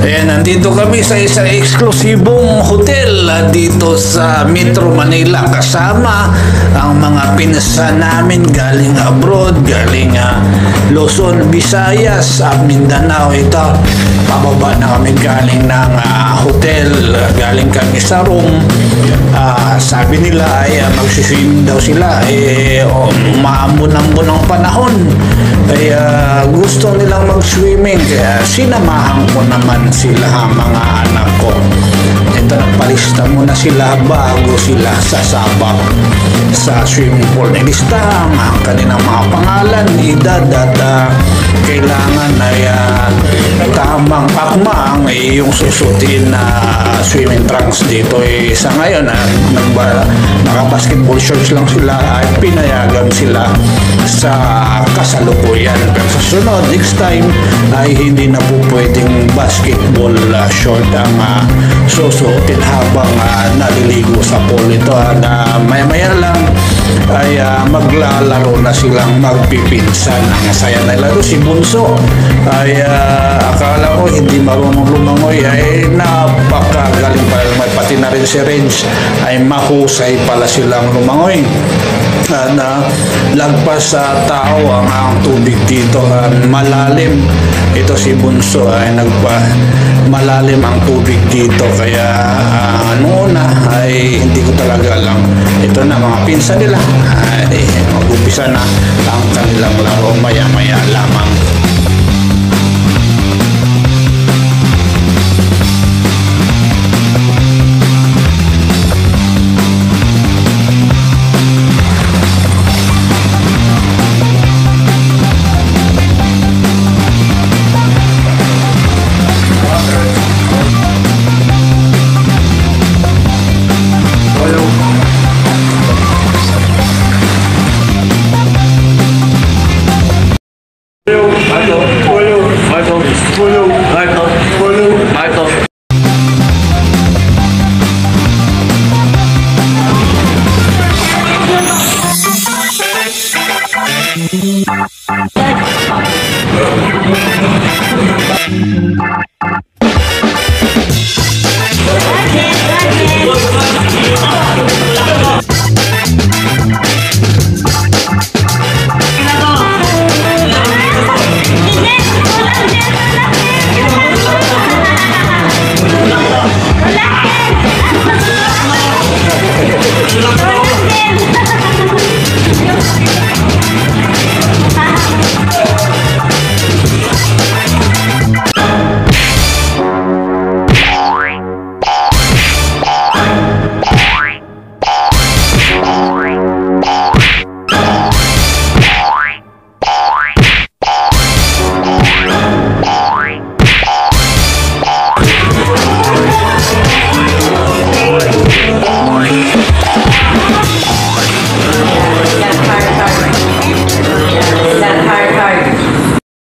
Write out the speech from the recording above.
Ayan, nandito kami sa isang eksklusibong hotel dito sa Metro Manila kasama ang mga pinsan namin galing abroad, galing Luzon, Visayas, Mindanao. Ito, pababa na kami galing ng hotel, galing kami sa room. Sabi nila ay magsiswim daw sila, maambon-ambon ang panahon, kaya gusto nilang mag-swimming, kaya sinamahan ko naman sila, mga anak ko. Ito, nagpalista muna sila bago sila sasabak sa swimming pool. Nilistahan ang kanilang mga pangalan, edad, at kailangan ay tamang akma ang iyong susutin na swimming trunks dito. Sa ngayon, naka-basketball shorts lang sila at pinayagan sila sa kasalukuyan. Pero sa sunod, next time, ay hindi na po pwedeng basketball short ang susuotin habang naliligo sa pool. Ito na maya-maya lang ay maglalaro na silang magpipinsan. Ang saya na laro. Si Bunso ay akala ko hindi marunong lumangoy, ay napakagaling pala. May pati na rin si Renz, ay mahusay pala silang lumangoy. Na lagpas sa tao ang tubig dito, malalim. Ito si Bunso ay malalim ang tubig dito, kaya noon ay hindi ko talaga alam. Ito na mga pinsan nila, ay mag-upisa na ang kanilang laro maya-maya lamang.